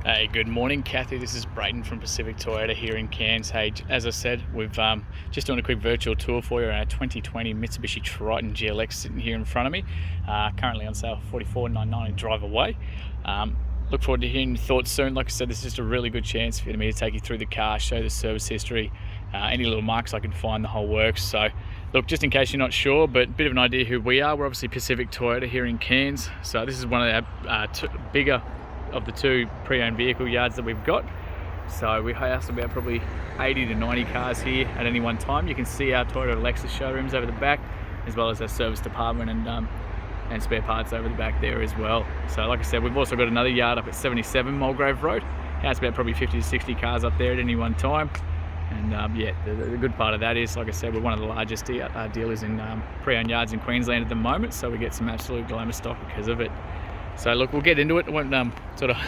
Hey, good morning, Kathy. This is Brayden from Pacific Toyota here in Cairns. Hey, as I said, we've just doing a quick virtual tour for you on our 2020 Mitsubishi Triton GLX sitting here in front of me. Currently on sale for $44,990 drive away. Look forward to hearing your thoughts soon. Like I said, this is just a really good chance for me to take you through the car, show the service history, any little marks I can find, the whole works. So look, just in case you're not sure, but a bit of an idea who we are. We're obviously Pacific Toyota here in Cairns. So this is one of our bigger of the two pre-owned vehicle yards that we've got. So we house about probably 80 to 90 cars here at any one time. You can see our Toyota Lexus showrooms over the back, as well as our service department and spare parts over the back there as well. So like I said, we've also got another yard up at 77 Mulgrave Road. House about probably 50 to 60 cars up there at any one time. And yeah, the good part of that is, like I said, we're one of the largest dealers in pre-owned yards in Queensland at the moment, so we get some absolute glamour stock because of it. So look, we'll get into it. I won't sort of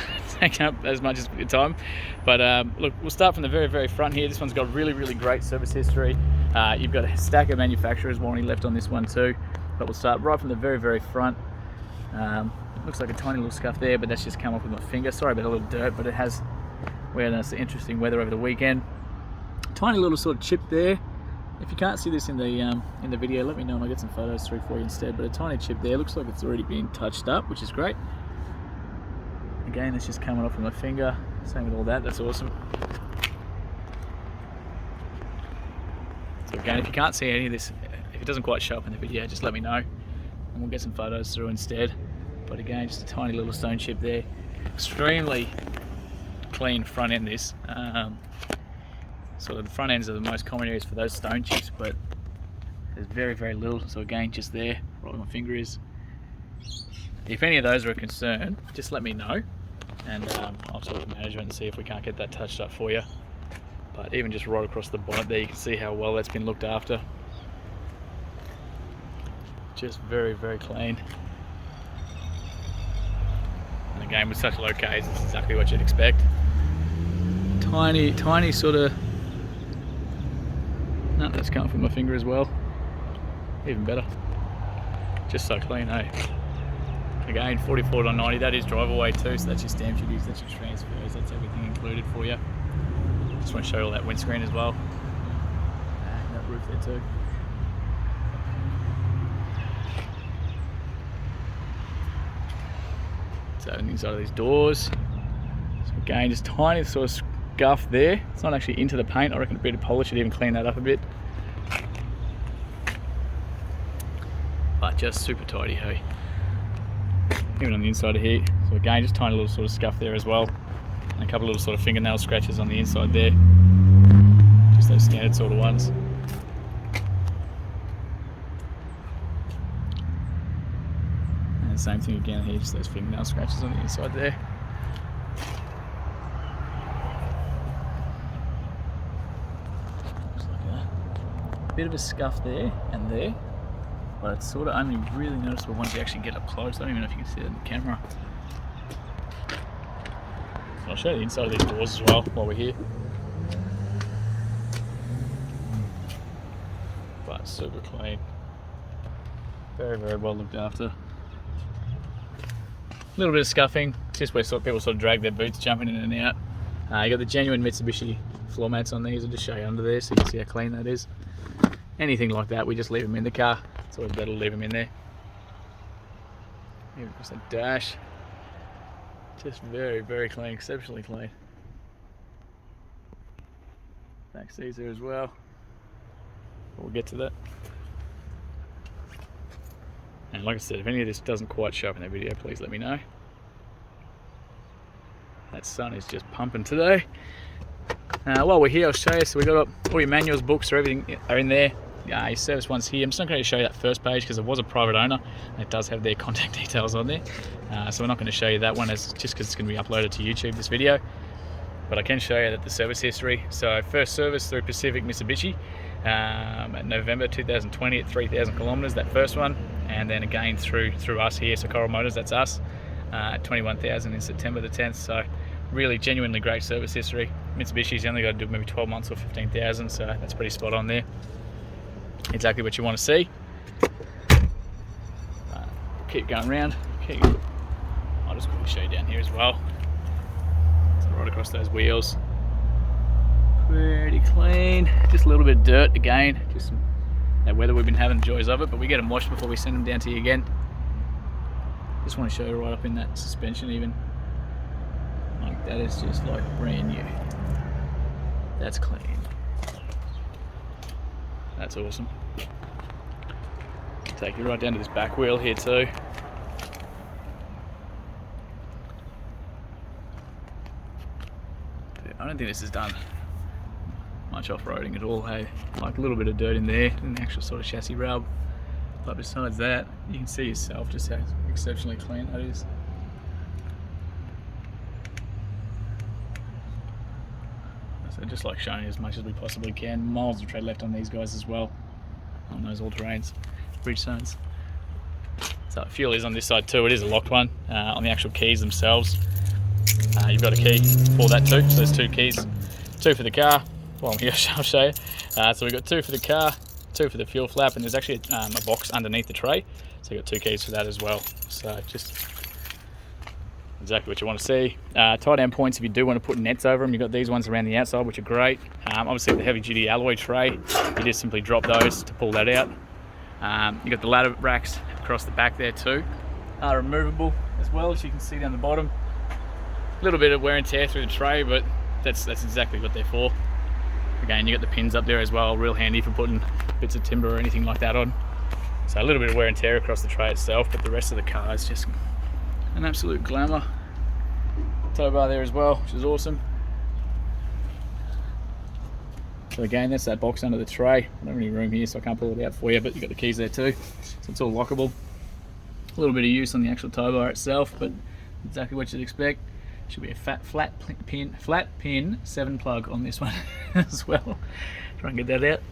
take up as much as your time, but look, we'll start from the very, very front here. This one's got really, really great service history. You've got a stack of manufacturer's warranty left on this one too, but we'll start right from the very, very front. Looks like a tiny little scuff there, but that's just come off with my finger. Sorry about a little dirt, but we had some interesting weather over the weekend. Tiny little sort of chip there. If you can't see this in the video, let me know and I'll get some photos through for you instead. But a tiny chip there, looks like it's already been touched up, which is great. Again, it's just coming off with my finger. Same with all that, that's awesome. So again, if you can't see any of this, if it doesn't quite show up in the video, just let me know and we'll get some photos through instead. But again, just a tiny little stone chip there. Extremely clean front end this. Sort of the front ends are the most common areas for those stone chips, but there's very, very little. So again, just there, right where my finger is. If any of those are a concern, just let me know, and I'll talk to management and see if we can't get that touched up for you. But even just right across the bonnet there, you can see how well that's been looked after. Just very, very clean. And again, with such low Ks, it's exactly what you'd expect. Tiny, tiny sort of. No, that's coming from my finger as well. Even better. Just so clean, eh? Again, $44.90. That is drive away too, so that's your stamp duties, that's your transfers, that's everything included for you. Just want to show you all that windscreen as well. And that roof there too. So on the inside of these doors. So again, just tiny sort of scuff there. It's not actually into the paint. I reckon a bit of polish would even clean that up a bit. But just super tidy, hey. Even on the inside of here. So again, just tiny little sort of scuff there as well. And a couple of little sort of fingernail scratches on the inside there. Just those standard sort of ones. And the same thing again here, just those fingernail scratches on the inside there. Bit of a scuff there and there, but it's sort of only really noticeable once you actually get up close. I don't even know if you can see it in the camera. So I'll show you the inside of these doors as well while we're here. But super clean. Very, very well looked after. A little bit of scuffing, just where people sort of drag their boots jumping in and out. You got the genuine Mitsubishi floor mats on these. I'll just show you under there so you can see how clean that is. Anything like that, we just leave them in the car. It's always better to leave them in there. Even across the dash. Just very, very clean, exceptionally clean. Back seats there as well. We'll get to that. And like I said, if any of this doesn't quite show up in the video, please let me know. That sun is just pumping today. While we're here, I'll show you. So we've got all your manuals, books, everything are in there. Your service one's here. I'm just not going to show you that first page because it was a private owner. And it does have their contact details on there. So we're not going to show you that one just because it's going to be uploaded to YouTube, this video. But I can show you that the service history. So first service through Pacific Mitsubishi at November 2020 at 3,000 kilometers, that first one. And then again through us here, so Coral Motors, that's us, at 21,000 in September the 10th. So really genuinely great service history. Mitsubishi's only got to do maybe 12 months or 15,000, so that's pretty spot on there. Exactly what you want to see. Keep going around. I'll just quickly show you down here as well. across those wheels. Pretty clean. Just a little bit of dirt again. Just that weather we've been having, the joys of it, but we get them washed before we send them down to you again. Just want to show you right up in that suspension even. Like that is just like brand new. That's clean. That's awesome. Take you right down to this back wheel here too. I don't think this has done much off-roading at all, hey? Like a little bit of dirt in there, in the actual sort of chassis rub. But besides that, you can see yourself just how exceptionally clean that is. So just like showing you as much as we possibly can. Miles of tread left on these guys as well, on those all-terrains, Bridgestones. So fuel is on this side too. It is a locked one. On the actual keys themselves, you've got a key for that too. So there's two keys, two for the car. Well, I'm here, I'll show you. So we've got two for the car, two for the fuel flap, and there's actually a box underneath the tray. So you've got two keys for that as well. So just exactly what you want to see. Tie down points if you do want to put nets over them. You've got these ones around the outside, which are great. Obviously the heavy duty alloy tray, you just simply drop those to pull that out. You've got the ladder racks across the back there too. Removable as well, as you can see down the bottom. A little bit of wear and tear through the tray, but that's exactly what they're for. Again, you got the pins up there as well, real handy for putting bits of timber or anything like that on. So a little bit of wear and tear across the tray itself, but the rest of the car is just an absolute glamour. Tow bar there as well, which is awesome. So again, that's that box under the tray. I don't have any room here, so I can't pull it out for you, but you've got the keys there too. So it's all lockable. A little bit of use on the actual tow bar itself, but exactly what you'd expect. Should be a flat pin 7 plug on this one as well. Try and get that out.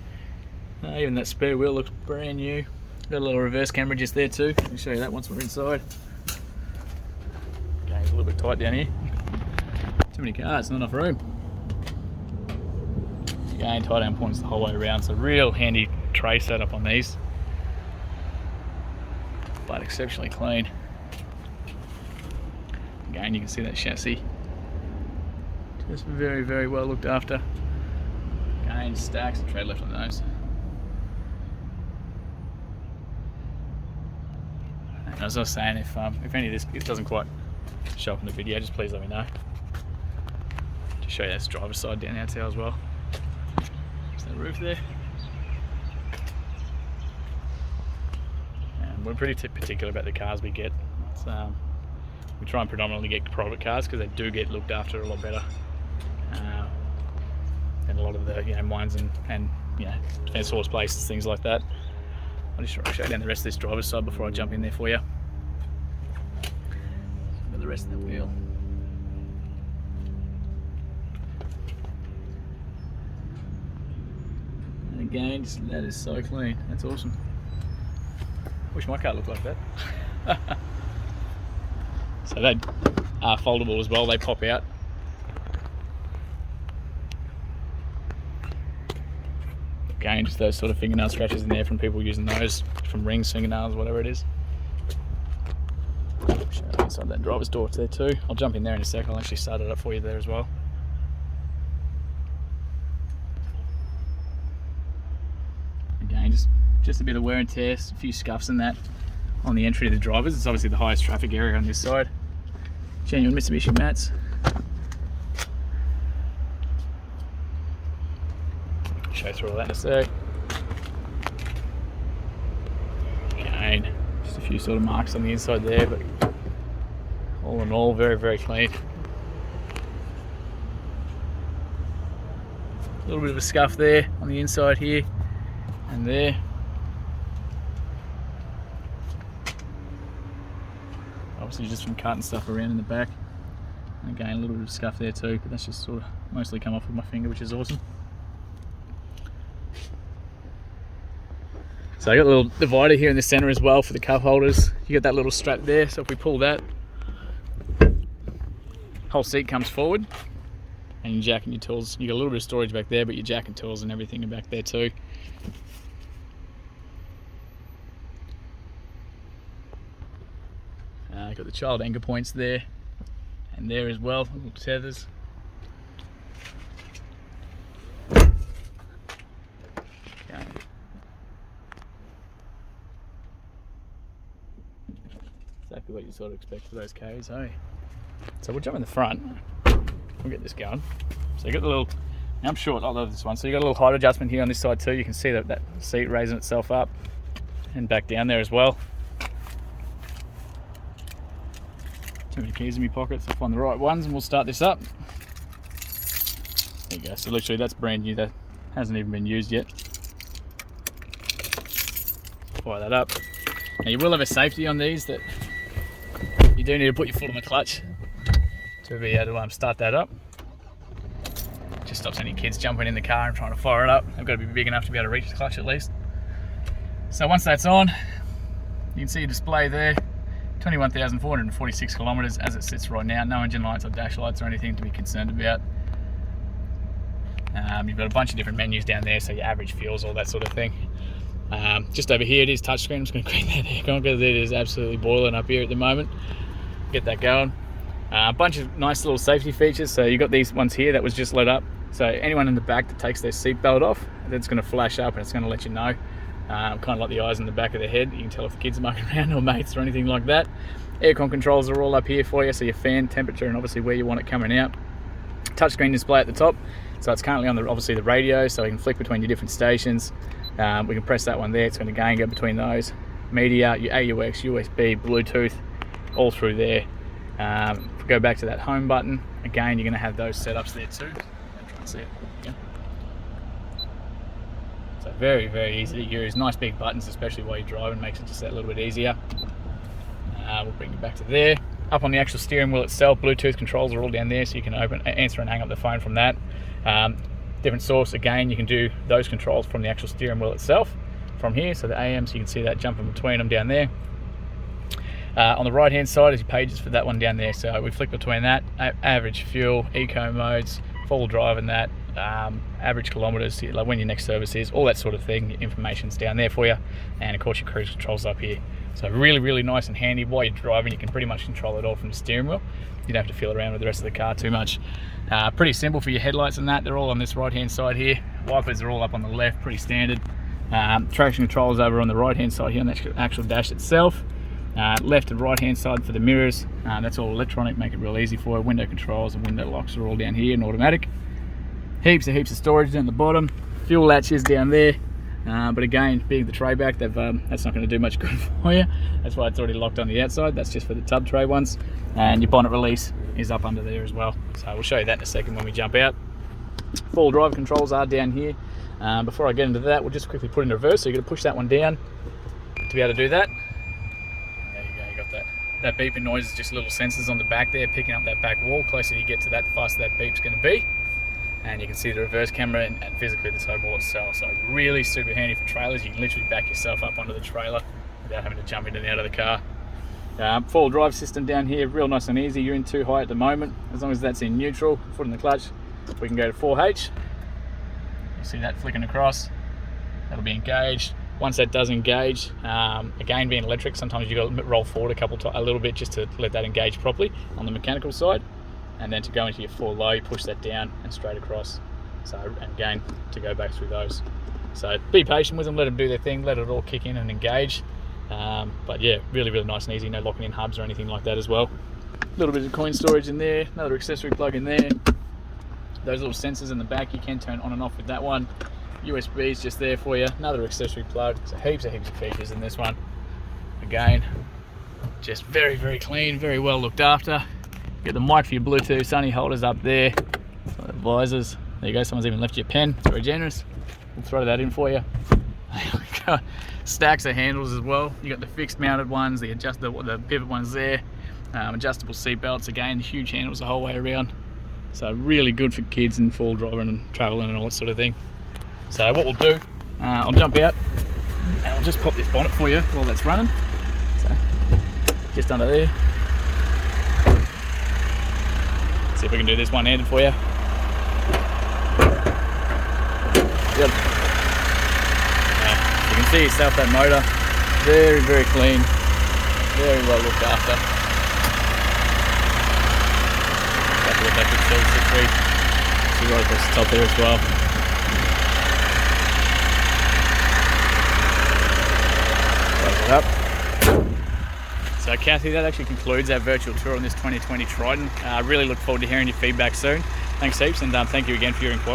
Even that spare wheel looks brand new. Got a little reverse camera just there too. Let me show you that once we're inside. Okay, it's a little bit tight down here. Too many cars, not enough room. Again, tie down points the whole way around. So real handy tray setup on these, but exceptionally clean. Again, you can see that chassis, just very, very well looked after. Again, stacks of tread left on those. And as I was saying, if any of this doesn't quite show up in the video, just please let me know. Just show you that driver's side down there as well. There's that roof there. And we're pretty particular about the cars we get. We try and predominantly get private cars because they do get looked after a lot better than a lot of the mines and defence force places, things like that. I'll just show you down the rest of this driver's side before I jump in there for you. Got the rest of the wheel. And again, that is so clean. That's awesome. Wish my car looked like that. So they are foldable as well, they pop out. Again, just those sort of fingernail scratches in there from people using those, from rings, fingernails, whatever it is. Show you inside that driver's door there too. I'll jump in there in a sec, I'll actually start it up for you there as well. Again, just a bit of wear and tear, a few scuffs and that on the entry to the drivers. It's obviously the highest traffic area on this side. Genuine Mitsubishi mats. Show through all that in a sec. Again, just a few sort of marks on the inside there, but all in all, very, very clean. A little bit of a scuff there on the inside here and there. Obviously just from cutting stuff around in the back. And again, a little bit of scuff there too, but that's just sort of mostly come off with my finger, which is awesome. So I got a little divider here in the center as well for the cup holders. You got that little strap there, so if we pull that, whole seat comes forward, and your jack and your tools. You got a little bit of storage back there, but your jack and tools and everything are back there too. Got the child anchor points there and there as well, little tethers. exactly what you sort of expect for those Ks, hey? So we'll jump in the front. We'll get this going. So you got the little, now I'm short, I love this one. So you got a little height adjustment here on this side too. You can see that seat raising itself up and back down there as well. Too many keys in my pockets. I'll find the right ones and we'll start this up. There you go. So literally that's brand new. That hasn't even been used yet. Fire that up. Now you will have a safety on these that you do need to put your foot on the clutch to be able to start that up. Just stops any kids jumping in the car and trying to fire it up. They've got to be big enough to be able to reach the clutch at least. So once that's on, you can see your display there. 21,446 kilometers as it sits right now. No engine lights or dash lights or anything to be concerned about. You've got a bunch of different menus down there, so your average fuels, all that sort of thing. Just over here it is touchscreen. I'm just going to crank that aircon because it is absolutely boiling up here at the moment. Get that going. A bunch of nice little safety features. So you've got these ones here that was just lit up. So anyone in the back that takes their seatbelt off, that's going to flash up and it's going to let you know. Kind of like the eyes in the back of the head. You can tell if the kids are mucking around or mates or anything like that. Aircon controls are all up here for you, so your fan temperature and obviously where you want it coming out. Touchscreen display at the top, so it's currently on obviously the radio, so you can flick between your different stations. We can press that one there, it's going to again go between those. Media, your AUX, USB, Bluetooth, all through there. If we go back to that home button, again you're going to have those setups there too. I'm trying to see it. Yeah. So very, very easy to use. Nice big buttons, especially while you're driving, makes it just that little bit easier. We'll bring you back to there. Up on the actual steering wheel itself, Bluetooth controls are all down there, so you can answer and hang up the phone from that. Different source, again, you can do those controls from the actual steering wheel itself from here. So the AM, so you can see that jumping between them down there. On the right hand side is your pages for that one down there. So we flick between that, average fuel, eco modes, full drive and that, average kilometers, like when your next service is, all that sort of thing. Information's down there for you, and of course your cruise controls up here. So really, really nice and handy. While you're driving, you can pretty much control it all from the steering wheel. You don't have to feel around with the rest of the car too much. Pretty simple for your headlights and that. They're all on this right hand side here. Wipers are all up on the left, pretty standard. Traction controls over on the right hand side here on the actual dash itself. Left and right hand side for the mirrors. That's all electronic, make it real easy for you. Window controls and window locks are all down here and automatic. Heaps of storage down the bottom. Fuel latches down there. But again, being the tray back, that's not going to do much good for you. That's why it's already locked on the outside. That's just for the tub tray ones. And your bonnet release is up under there as well. So we'll show you that in a second when we jump out. Full drive controls are down here. Before I get into that, we'll just quickly put in reverse. So you're going to push that one down to be able to do that. There you go, you got that. That beeping noise is just little sensors on the back there picking up that back wall. Closer you get to that, the faster that beep's going to be. And you can see the reverse camera and physically the tow ball itself. So really super handy for trailers. You can literally back yourself up onto the trailer without having to jump in and out of the car. Full drive system down here, real nice and easy. You're in 2 high at the moment. As long as that's in neutral, foot in the clutch, we can go to 4H. You see that flicking across. That'll be engaged. Once that does engage, again being electric, sometimes you've got to roll forward a little bit just to let that engage properly on the mechanical side. And then to go into your 4 low, you push that down and straight across. So, and again, to go back through those. So be patient with them, let them do their thing, let it all kick in and engage. But yeah, really, really nice and easy. No locking in hubs or anything like that as well. A little bit of coin storage in there, another accessory plug in there. Those little sensors in the back, you can turn on and off with that one. USB is just there for you, another accessory plug. So heaps of features in this one. Again, just very, very clean, very well looked after. Get the mic for your Bluetooth, sunny holders up there, the visors. There you go, someone's even left you a pen, it's very generous. We'll throw that in for you. Stacks of handles as well. You got the fixed mounted ones, the pivot ones there, adjustable seat belts, again, huge handles the whole way around. So really good for kids and full driving and traveling and all that sort of thing. So what we'll do, I'll jump out and I'll just pop this bonnet for you while that's running. So just under there. See if we can do this one-handed for you. Yep. You can see yourself that motor, very, very clean, very well looked after. Got the electric service history. See right across the top there as well. Close it up. So Kathy, that actually concludes our virtual tour on this 2020 Triton. I really look forward to hearing your feedback soon. Thanks heaps, and thank you again for your inquiry.